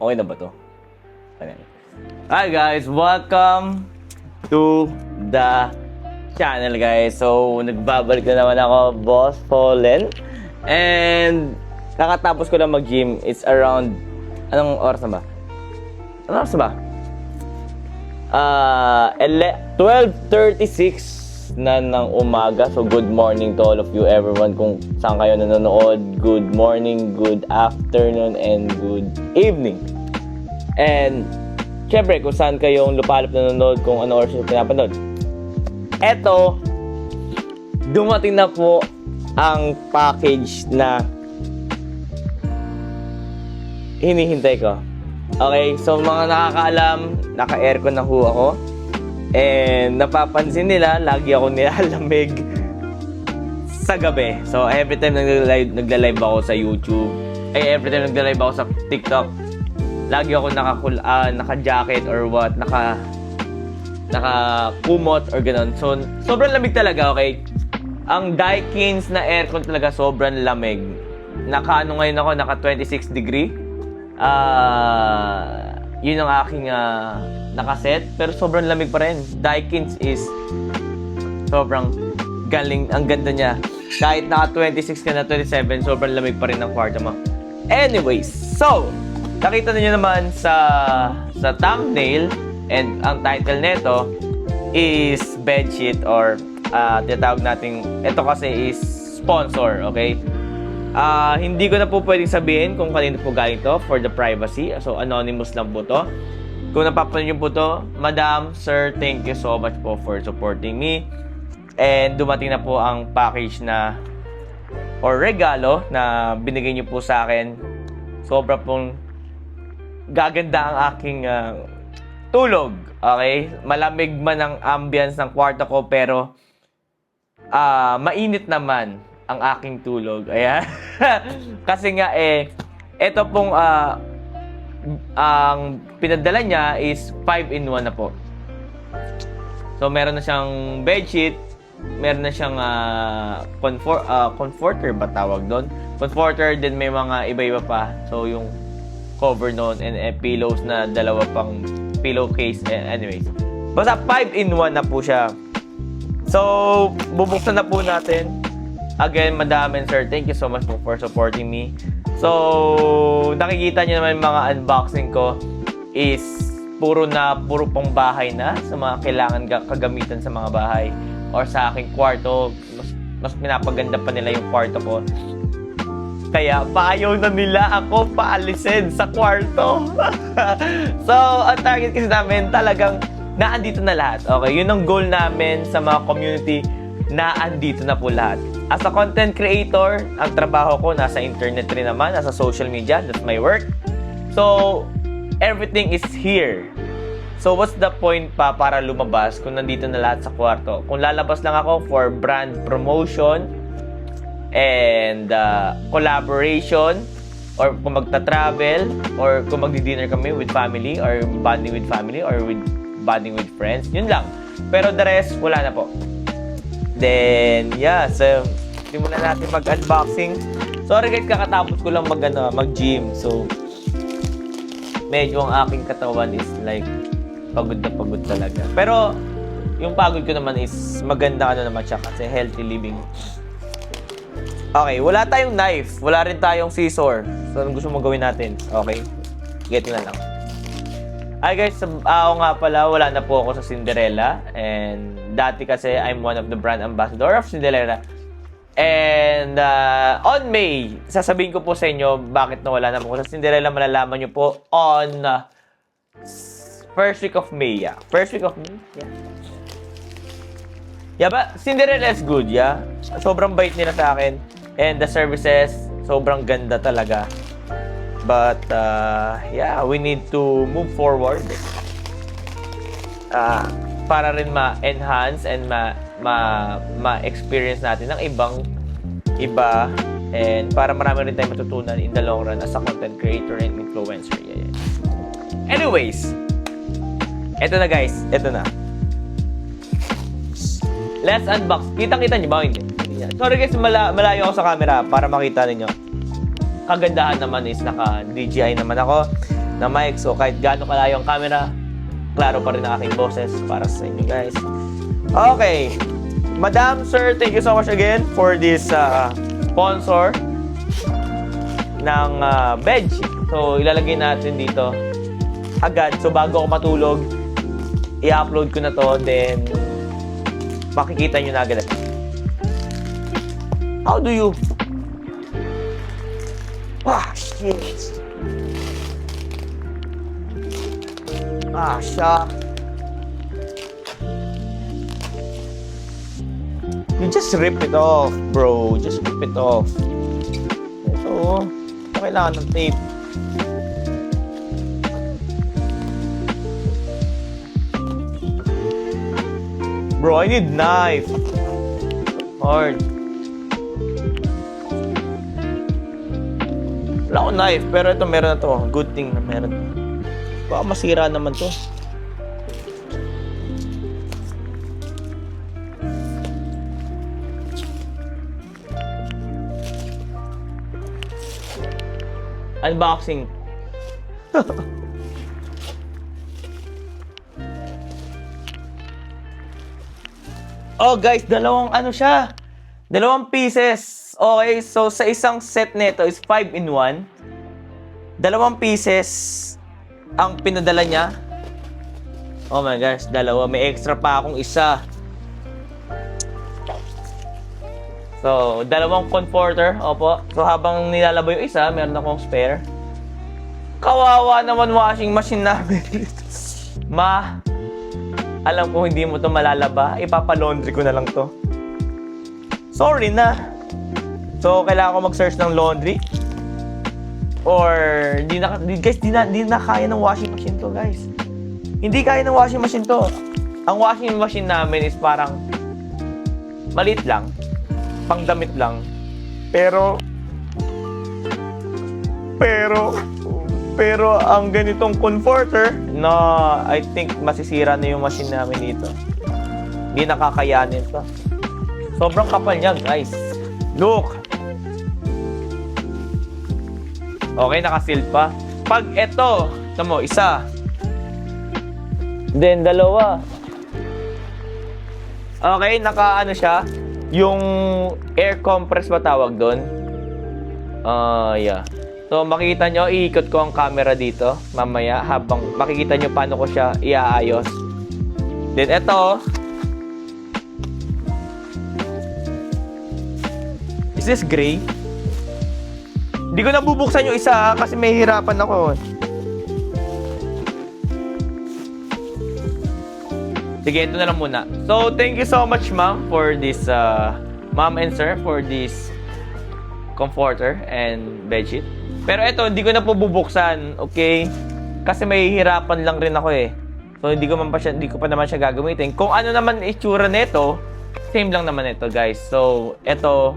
Okay na ba to? Ayan. Hi guys, welcome to the channel guys. So, nagbabalik na naman ako, Boss Fallen. And kakatapos ko lang mag-gym. It's around, anong oras na ba? Anong oras na ba? 12:36 na ng umaga. So, good morning to all of you, everyone. Kung saan kayo nanonood, good morning, good afternoon, and good evening. And, syempre, kung saan kayong lupalop nanonood, kung ano oras yung pinapanood. Eto, dumating na po ang package na hinihintay ko. Okay, so mga nakakaalam, naka-aircon na ho ako. And napapansin nila, lagi ako nilalamig sa gabi. So every time nagla-live ako sa YouTube, every time nagla-live ako sa TikTok, lagi ako naka-jacket or what, naka-kumot or ganun. So sobrang lamig talaga, okay? Ang Daikin's na aircon talaga sobrang lamig. Naka-ano ngayon ako, naka 26 degree. Yun ang aking nakaset, pero sobrang lamig pa rin. Daikin's is sobrang galing, ang ganda niya. Kahit naka 26 ka na, 27, sobrang lamig pa rin ng kwarto mo. Anyways, so nakita niyo naman sa thumbnail, and ang title nito is bedsheet or tinatawag nating, ito kasi is sponsor, okay? Hindi ko na po pwedeng sabihin kung kanino po galing to for the privacy. So, anonymous lang po to. Kung napapanood niyo po to, Madam, Sir, thank you so much po for supporting me. And dumating na po ang package na or regalo na binigay niyo po sa akin. Sobra pong gaganda ang aking tulog. Okay? Malamig man ang ambience ng kwarto ko, pero mainit naman ang aking tulog. Ayan. Kasi nga ito pong ang pinadala niya is 5-in-1 na po. So meron na siyang bedsheet, meron na siyang comforter ba tawag doon? Comforter, din may mga iba-iba pa. So yung cover noon and pillows na dalawa pang pillowcase. Anyways, basta 5-in-1 na po siya. So bubuksan na po natin. Again, Madam and Sir, thank you so much for supporting me. So, nakikita niyo naman yung mga unboxing ko is puro pang bahay na sa mga kailangan kagamitan sa mga bahay or sa aking kwarto. Mas pinapaganda pa nila yung kwarto ko. Kaya, paayaw na nila ako paalisin sa kwarto. So, ang target kasi namin talagang naandito na lahat. Okay, yun ang goal namin sa mga community, naandito na po lahat. As a content creator, ang trabaho ko nasa internet rin naman, nasa social media. That's my work. So, everything is here. So, what's the point pa para lumabas kung nandito na lahat sa kwarto? Kung lalabas lang ako for brand promotion and collaboration, or kung magta-travel, or kung magdi-dinner kami with family, or bonding with family, or with bonding with friends, yun lang. Pero the rest, wala na po. Then, yeah, so simulan natin mag-unboxing. Sorry guys, kakatapos ko lang mag-gym. So, medyo ang aking katawan is like pagod na pagod talaga. Pero, yung pagod ko naman is maganda naman siya kasi healthy living. Okay, wala tayong knife. Wala rin tayong scissor. So, anong gusto mong gawin natin? Okay, get na lang. Hi guys, ako nga pala, wala na po ako sa Cinderella. And dati kasi, I'm one of the brand ambassador of Cinderella. And on May, sasabihin ko po sa inyo bakit nawala na po ako sa Cinderella. Malalaman nyo po on first week of May. Yeah. First week of May? Yeah. Yeah, but Cinderella is good, yeah. Sobrang bait nila sa akin. And the services, sobrang ganda talaga. But, yeah, we need to move forward. Para rin ma-enhance and ma-experience natin ng iba. And para marami rin tayong matutunan in the long run as a content creator and influencer. Yeah. Anyways, eto na guys. Eto na. Let's unbox. Kitang-kita nyo ba? Hindi. Sorry guys, malayo ako sa camera para makita ninyo. Kagandahan naman is naka-DJI naman ako. na mic. So, kahit gaano kalayo ang camera, klaro pa rin ang aking boses para sa inyo, guys. Okay. Madam, sir, thank you so much again for this sponsor ng bedsheet. So, ilalagay natin dito agad. So, bago ako matulog, i-upload ko na to. Then, makikita nyo na agad. How do you... shit. Shock. You just rip it off, bro. Just rip it off. So, kailangan ng tape. Bro, I need knife. Hard. Wala akong knife, pero ito meron na to. Good thing na meron. Baka masira naman to. Unboxing. Oh guys, dalawang siya. Dalawang pieces. Okay, so sa isang set nito is 5-in-1. Dalawang pieces ang pinadala niya. Oh my gosh, dalawa. May extra pa akong isa. So, dalawang comforter. Opo. So, habang nilalaba yung isa, meron akong spare. Kawawa naman washing machine namin. Ma, alam ko hindi mo to malalaba. Ipapalaundry ko na lang to. Sorry na. So, kailangan ko mag-search ng laundry. Or, di na kaya ng washing machine to, guys. Hindi kaya ng washing machine to. Ang washing machine namin is parang maliit lang. Pangdamit lang. Pero ang ganitong converter na I think masisira na yung machine namin dito. Hindi nakakayanin to. Sobrang kapal niya, guys. Look. Okay, nakaseal pa. Pag ito, tamo, isa. Then, dalawa. Okay, naka siya. Yung air compress ba tawag doon? Yeah. So, makikita nyo, iikot ko ang camera dito mamaya habang makikita nyo paano ko siya iaayos. Then, eto. Is this gray? Hindi ko nabubuksan yung isa kasi may hirapan ako. Sige, ito na lang muna. So, thank you so much, ma'am, for this, ma'am and sir, for this comforter and bedsheet. Pero ito, hindi ko na po bubuksan, okay? Kasi may hirapan lang rin ako eh. So, hindi ko pa naman siya gagamitin. Kung ano naman itsura nito, same lang naman ito, guys. So, ito,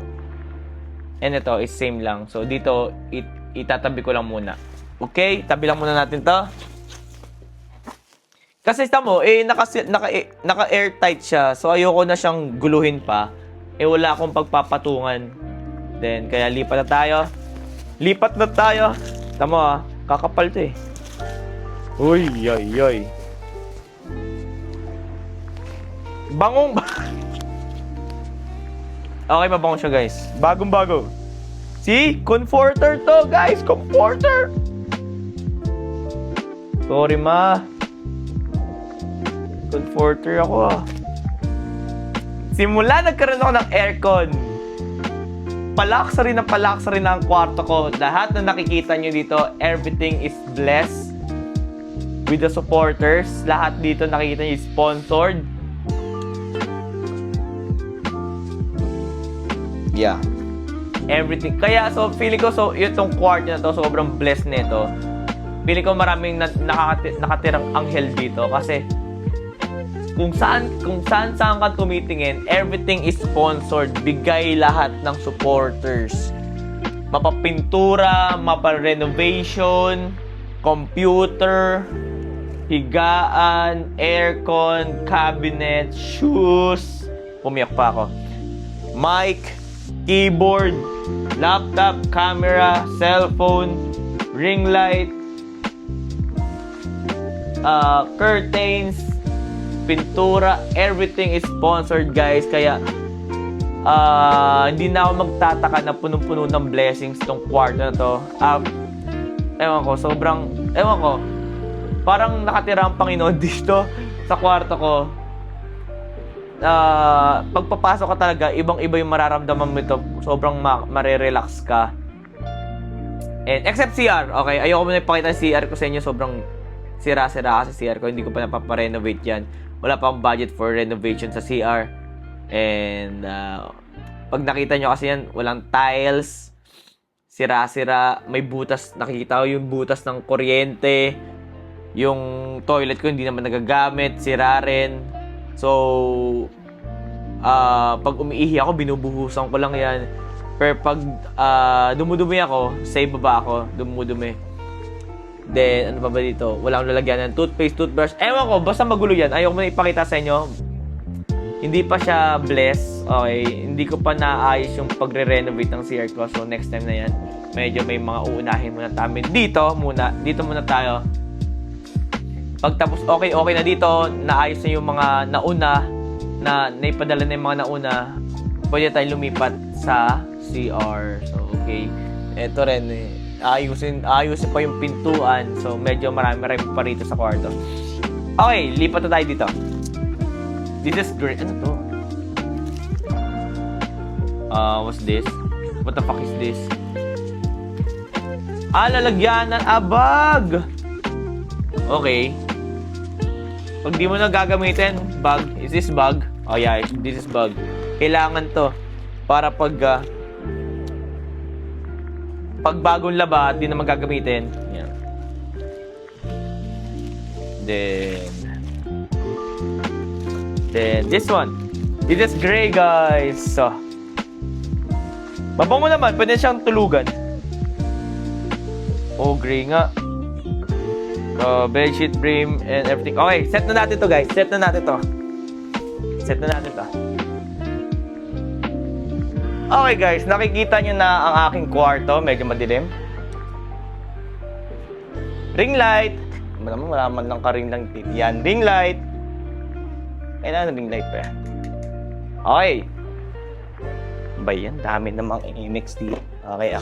and ito is same lang. So, dito, itatabi ko lang muna. Okay? Tabi lang muna natin to. Kasi tamo, naka-airtight siya. So, ayoko na siyang guluhin pa. Wala akong pagpapatungan. Then, kaya lipat na tayo. Lipat na tayo. Tamo kakapal to eh. Uy, yoy, yoy. Bangong ba? Okay, mabango siya, guys. Bagong-bago. See? Comforter to, guys. Comforter. Sorry, ma. Comforter ako Simula nagkaroon ako ng aircon, palaksa rin ang kwarto ko. Lahat na nakikita nyo dito, everything is blessed with the supporters. Lahat dito nakikita nyo sponsored. Yeah. Everything. Kaya feeling ko itong kwarto na to, sobrang blessed nito. Feeling ko maraming nakatirang anghel dito kasi kung saan ka tumitingin, everything is sponsored. Bigay lahat ng supporters. Mapapintura, mapa-renovation, computer, higaan, aircon, cabinet, shoes. Pumiyak pa ako. Mic, keyboard, laptop, camera, cellphone, ring light, curtains, pintura, everything is sponsored, guys. Kaya hindi na ako magtataka na punong-puno ng blessings tong kwarto na to. Ewan ko, parang nakatira ang Panginoon dito sa kwarto ko. Pagpapasok ka talaga, ibang-iba yung mararamdaman mo ito. Sobrang marerelax ka. And except CR, okay? Ayoko muna ipakita CR ko sa inyo. Sobrang sira-sira kasi CR ko. Hindi ko pa napaparenovate yan. Wala pa akong budget for renovation sa CR. And pag nakita nyo kasi yan, walang tiles, sira-sira, may butas. Nakikita ko yung butas ng kuryente. Yung toilet ko hindi naman nagagamit, sira rin. So, pag umiihi ako, binubuhusan ko lang yan. Pero pag dumudumi ako, sa baba ako, dumudumi. Then, ano pa ba dito? Wala akong lalagyan ng toothpaste, toothbrush. Ewan ko, basta magulo yan. Ayoko muna ipakita sa inyo. Hindi pa siya blessed. Okay, hindi ko pa naayos yung pagre-renovate ng CR ko. So, next time na yan, medyo may mga uunahin muna namin. Dito muna tayo. Pagtapos okay na dito, naayos na yung mga nauna, na naipadala na yung mga nauna, pwede tayo lumipat sa CR. So, okay. Ito rin, ayusin pa yung pintuan. So, medyo marami pa rito sa kwarto. Okay, lipat na tayo dito. This is great. Ano to? What's this? What the fuck is this? Lalagyanan. Bag! Okay. Pag di mo na gagamitin, bag. Is this bag? Oh yeah, this is bag. Kailangan to para pag bagong laba, di na magagamitin. Yan. Then this one. This is gray, guys. So, mabango naman, pwede siyang tulugan. Oh, gray nga. Bedsheet, frame, and everything. Okay, set na natin to, guys. Set na natin to. Okay, guys. Nakikita nyo na ang aking kwarto. Medyo madilim. Ring light. Malaman lang ka ring lang. Yan, ring light. Kailangan ring light pa yan. Okay. Ba yan? Dami namang inex dito. Okay.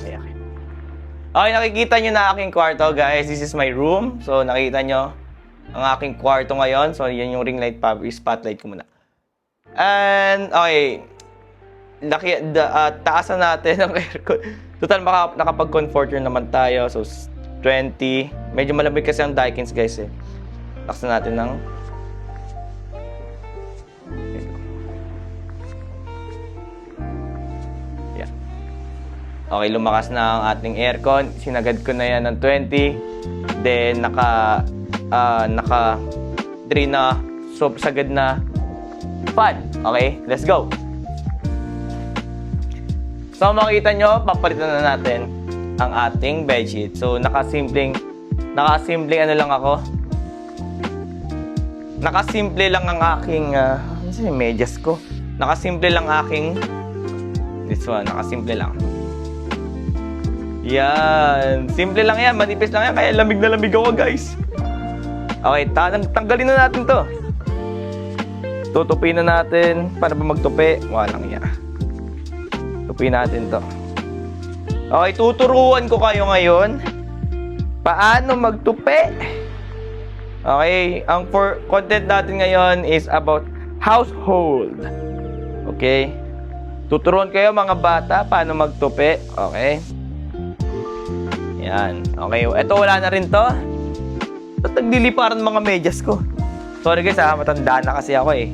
Okay, nakikita nyo na aking kwarto, guys. This is my room. So, nakikita nyo ang aking kwarto ngayon. So, yan yung ring light pa. Spotlight ko muna. And, okay. Taasan natin ang aircon. Total, nakapag-comforter naman tayo. So, 20. Medyo malamig kasi ang Daikin's, guys, eh. Laksan natin ng... Okay, lumakas na ang ating aircon. Sinagad ko na yan ng 20. Then, naka-3 na. So, sagad na fan. Okay, let's go. So, makikita nyo, papalitan na natin ang ating bedsheet. So, nakasimpleng ano lang ako. Nakasimple lang ang aking, ano yung medyas ko? Nakasimple lang aking, this one, nakasimple lang. Yan. Simple lang yan. Manipis lang yan. Kaya lamig na lamig ako, guys. Okay. Tanggalin na natin to. Tutupi na natin. Para ba magtupi? Walang yan. Tupi natin to. Okay. Tuturuan ko kayo ngayon paano magtupi. Okay. Ang content natin ngayon is about household. Okay. Tuturuan kayo mga bata paano magtupi. Okay. Yan. Okay. Ito, wala na rin to. Ba't nagliliparan mga medyas ko? Sorry guys, matanda na kasi ako eh.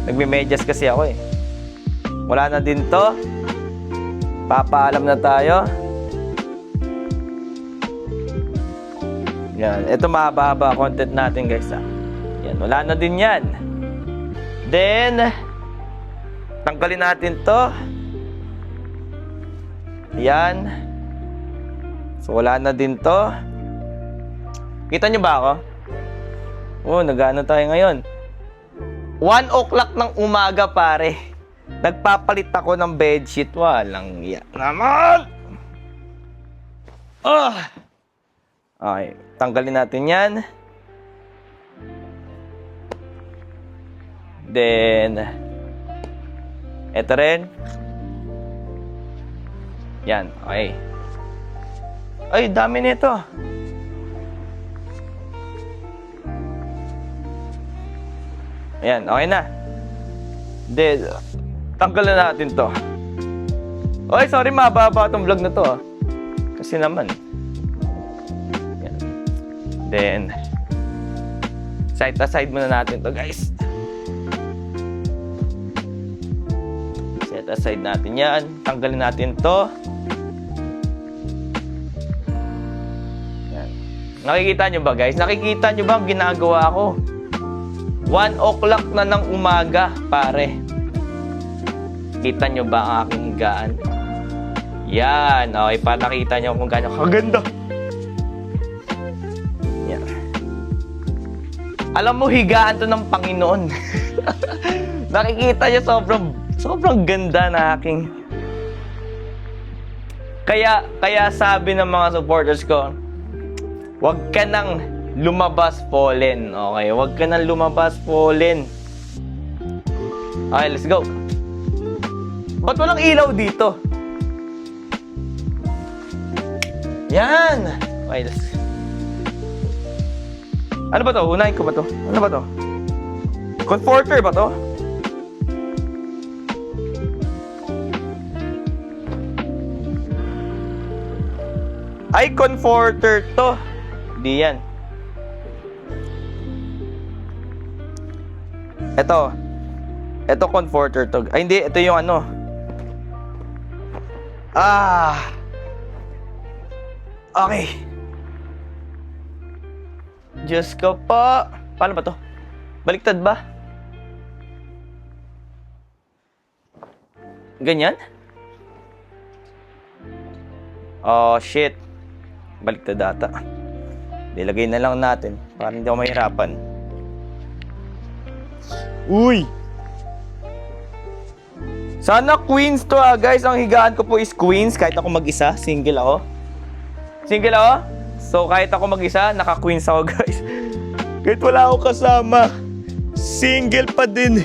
Nagme-medyas kasi ako eh. Wala na din to. Papaalam na tayo. Yan. Ito mahaba-haba content natin guys ha. Yan. Wala na din yan. Then, tanggalin natin to. Yan. So, wala na din to. Kita nyo ba ako? Oh, nag-ano tayo ngayon? 1 o'clock ng umaga, pare. Nagpapalit ako ng bedsheet. Walang iya naman! Okay, tanggalin natin yan. Then, ito rin. Yan, okay. Ay, dami nito. Ayan, okay na. Then, tanggalan natin to. Oy, sorry, mababa itong vlog na to. Kasi naman. Ayan. Then, side aside muna natin to, guys. Set aside natin yan. Tanggalin natin to. Yan. Nakikita nyo ba, guys? Nakikita nyo ba ang ginagawa ko? 1 o'clock na ng umaga, pare. Kita nyo ba ang aking higaan? Yan. Okay, para nakita nyo kung gaano kaganda. Yan. Alam mo, higaan to ng Panginoon. Nakikita nyo sobrang ganda na aking... Kaya sabi ng mga supporters ko, huwag ka nang lumabas, Fallen. Okay, huwag ka nang lumabas, Fallen. Okay, let's go. Ba't walang ilaw dito? Yan! Okay, let's... Ano ba to? Unahin ko ba to? Ano ba to? Comforter ba to? Ay, comforter to. Di yan. Ito comforter to. Ay, hindi. Ito yung ano. Okay. Diyos ko po. Paano ba to? Baliktad ba? Ganyan? Oh, shit. Baliktad data. Dilagay na lang natin para hindi ako mahirapan. Uy! Sana queens to guys. Ang higaan ko po is queens. Kahit ako mag-isa, single ako. Single ako? So kahit ako mag-isa, naka-queens ako guys. Kahit wala ako kasama, single pa din.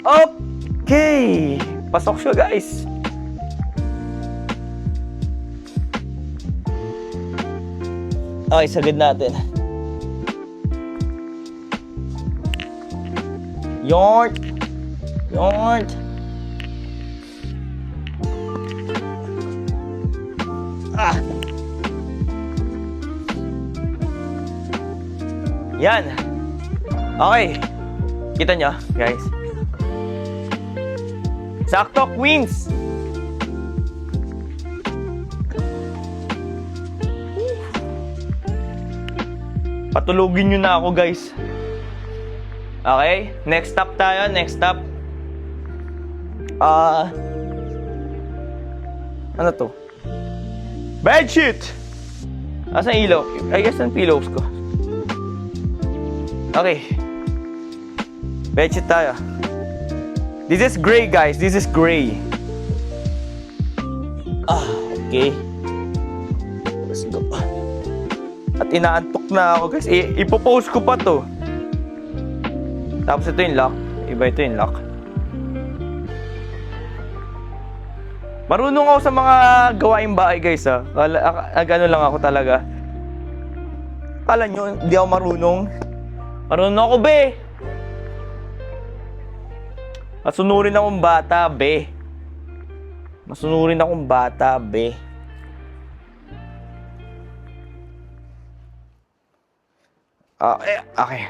Okay! Pasok siya guys. Okay, sagad natin. Yort! Yort! Yan. Okay. Kita nyo, guys. Sakto, queens. Patulugin nyo na ako, guys. Okay. Next stop tayo. Next stop. Ano to? Bedsheet! Asan ilaw? I guess ang pillows ko. Okay. Bedsheet tayo. This is gray, guys. This is gray. Okay. Let's go. At inaantok na ako, guys. Ipopost ko pa to. Tapos ito yung lock. Iba ito yung lock. Marunong ako sa mga gawaing bahay, guys, ha. Gano'n lang ako talaga. Kala nyo, hindi ako marunong. Marunong ako, be. Masunurin akong bata, be. Masunurin akong bata, be. Okay.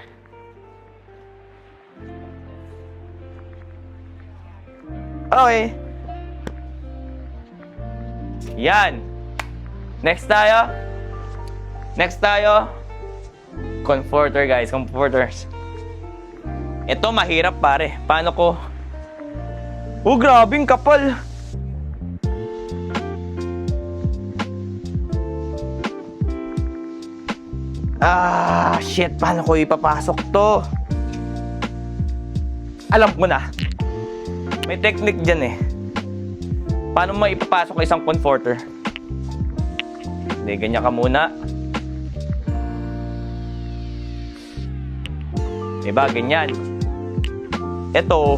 Okay. Yan. Next tayo. Comforter, guys. Comforters. Ito mahirap, pare. Paano ko? Grabing kapal. Shit. Paano ko ipapasok to? Alam ko na. May technique dyan eh. Paano mo ipapasok isang comforter? Hindi, ganyan ka muna. Diba, ganyan. Ito,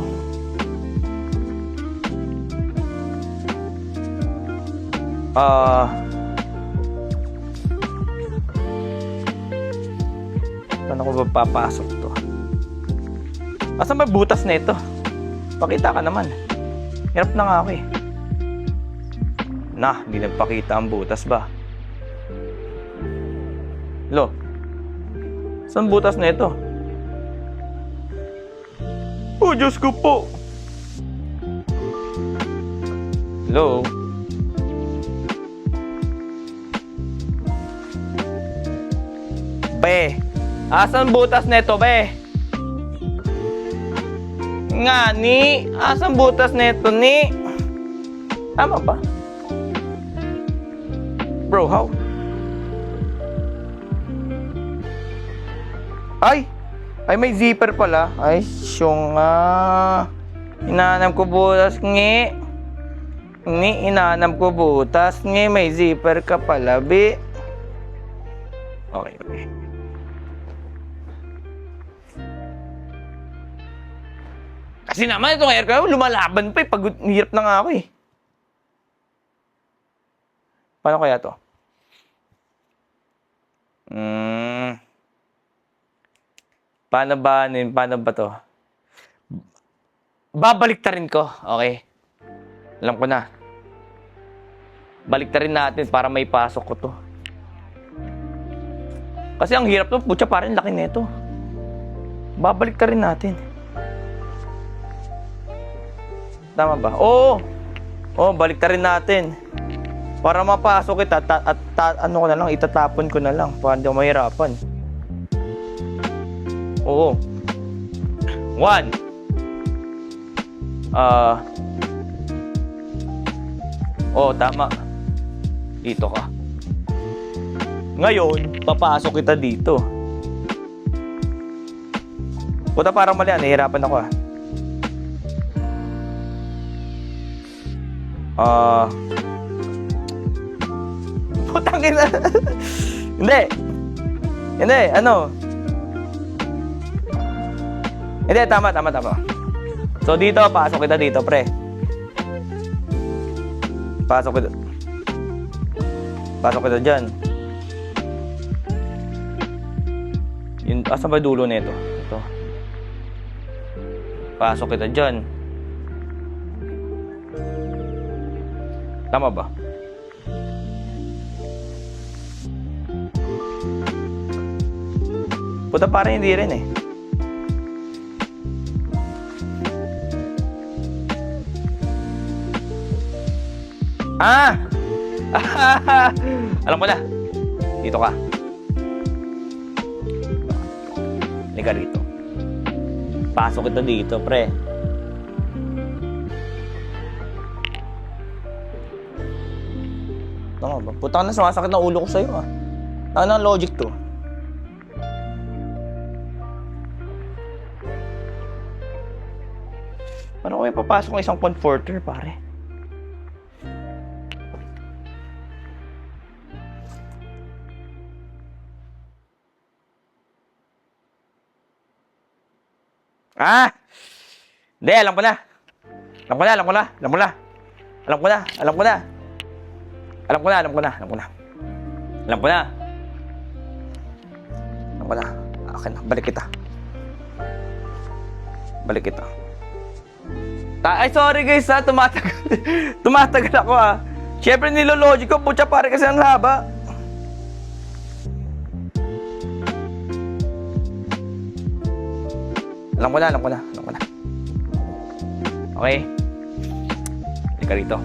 paano ko ba papasok to? Asan ba butas na ito? Pakita ka naman. Hirap na nga ako eh. Hindi nagpakita ang butas ba? Lo, saan butas na ito? Oh, Diyos ko po! Hello? Be, asan butas nito, be? Nga, ni? Asan butas nito, ni? Tama ba? Bro, how? Ay, may zipper pala. Ay, syunga. Inaanam ko butas, ngi. Inaanam ko butas, ngi. May zipper ka pala, be. Okay. Kasi naman itong air ko, lumalaban pa eh. Pagod, hirap na nga ako eh. Paano kaya to? Paano ba to? Babaliktarin ko. Okay. Alam ko na. Baliktarin natin para may pasok ko to. Kasi ang hirap to, putya, parang laki nito. Babaliktarin natin. Tama ba? Oo, baliktarin natin. Para mapasok kita, ano ko na lang, itatapon ko na lang para hindi ako mahirapan. Oo. 1. Tama. Dito ka. Ngayon, papasok kita dito. Puta, parang mali. Nahihirapan ako putang ina. Hindi, ano? Hindi, tama. So dito, pasok kita dito, pre. Pasok kita dyan. Asan ba dulo nito? Ito. Pasok kita dyan. Tama ba? Puta, parang hindi rin eh. Alam ko na. Dito ka. Liga rito. Pasok kita dito, pre. Tama ba? Putang na, sumasakit na ulo ko sa'yo Ano ang logic to? Paano ko may papasok ng isang comforter, pare? Hindi, alam ko na. Akin na, balik kita. Ay, sorry guys Tumatagal ako Siyempre nilologic ko, putya, pare kasi ang haba. Alam ko na. Okay. Halika rito.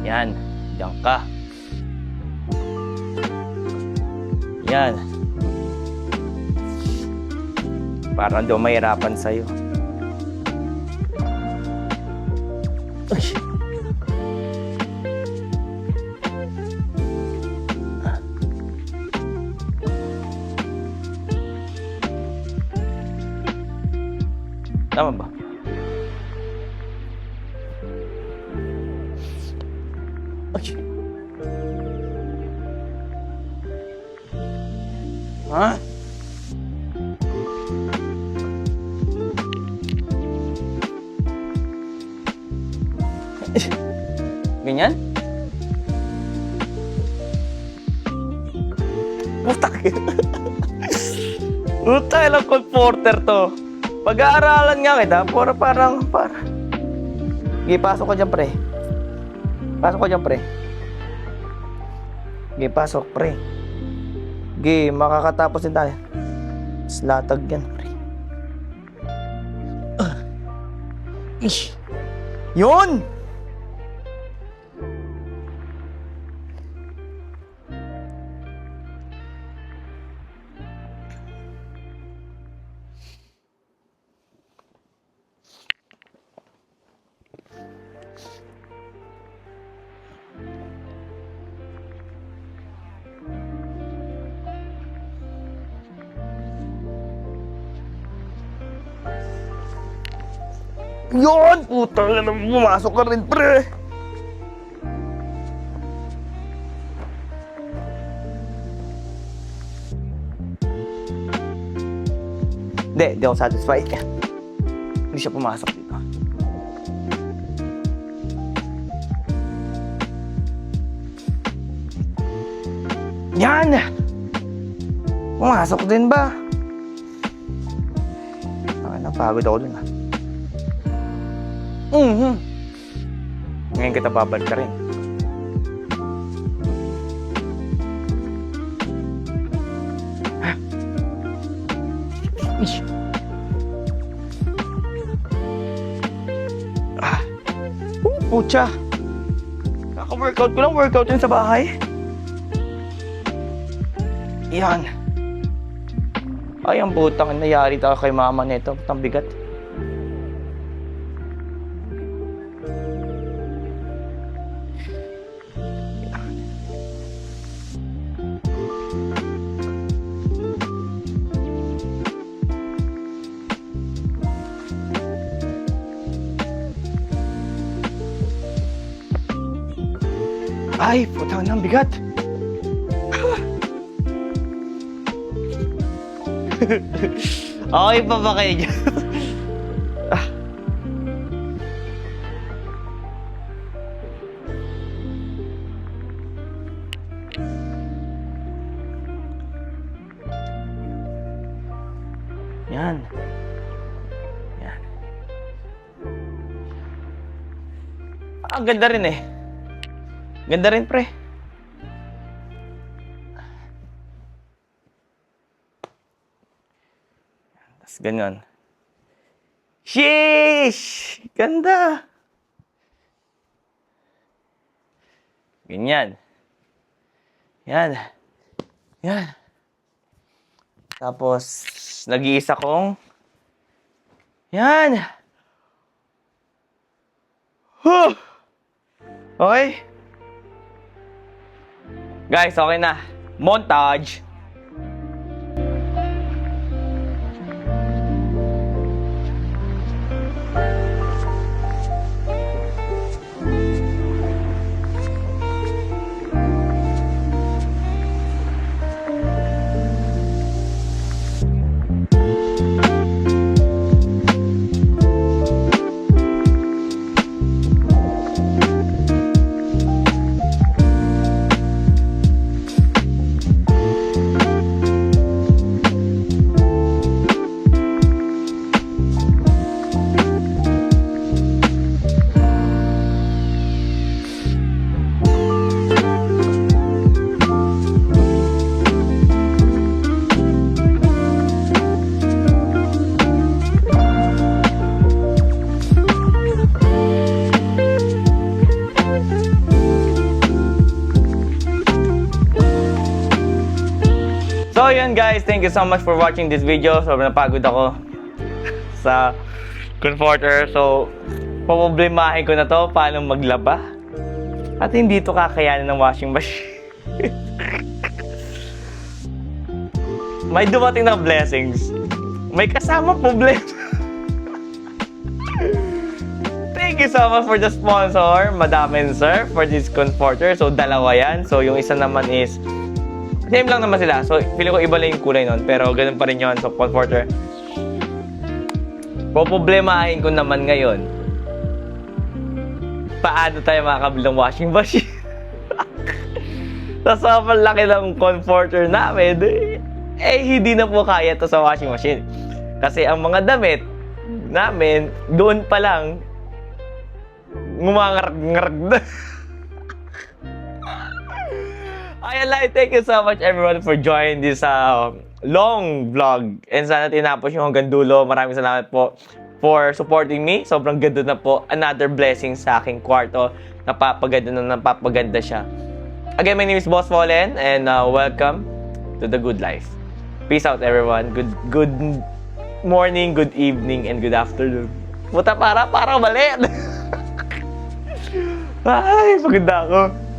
Yan. Diyan ka. Yan. Parang daw mahirapan sa'yo. Tama ba? Ay. Ha? Ganyan? Putak. Puta, ilang comforter to. Pag-aaralan nga kita, parang. Sige, pasok ka dyan, pre. Pasok ka dyan, pre. Sige, pasok, pre. Sige, makakatapos din tayo. Slatag yan, pre. Ish. Yun! Yun! Putang na, pumasok ka rin, pre! Di ako satisfied. Hindi siya pumasok dito. Yan! Pumasok din ba? Napagod ako dun, ha? Ngayon kita babalik ka rin. Ish. Pucha. Kaka-workout ko lang, workout yun sa bahay. Yan. Ay, ang putang nangyari tayo kay mama nito. Putang bigat. Ay, putang ng bigat. Okay pa ba kayo dyan? Yan. Yan. Ang ganda rin eh. Ganda rin, pre. Tapos ganyan. Sheesh! Ganda! Ganyan. Yan. Yan. Tapos, nag-iisa kong yan. Huh! Okay? Guys, okay na. Montage. So yun guys, thank you so much for watching this video. Sobrang napagod ako sa comforter. So, problemahin ko na to paano maglaba. At hindi to kakayanin ng washing machine. May dumating na blessings. May kasama problema. Thank thank you so much for the sponsor, Madam and Sir, for this comforter. So, dalawa yan. So, yung isa naman is, same lang naman sila. So, feeling ko iba lang yung kulay nun. Pero, ganun pa rin yun. So, comforter. Poproblemahin ko naman ngayon. Paano tayo makakabili ng washing machine? Sa sobrang laki ng comforter namin, hindi na po kaya to sa washing machine. Kasi ang mga damit namin, doon pa lang, ngumangarag-ngarag na. Ayan lang, thank you so much everyone for joining this long vlog. And sana tinapos nyo hanggang dulo. Maraming salamat po for supporting me. Sobrang ganda na po. Another blessing sa aking kwarto. Napapaganda siya. Again, my name is Boss Fallen and welcome to the good life. Peace out everyone. Good morning, good evening, and good afternoon. Puta para mali. Ay, paganda ako.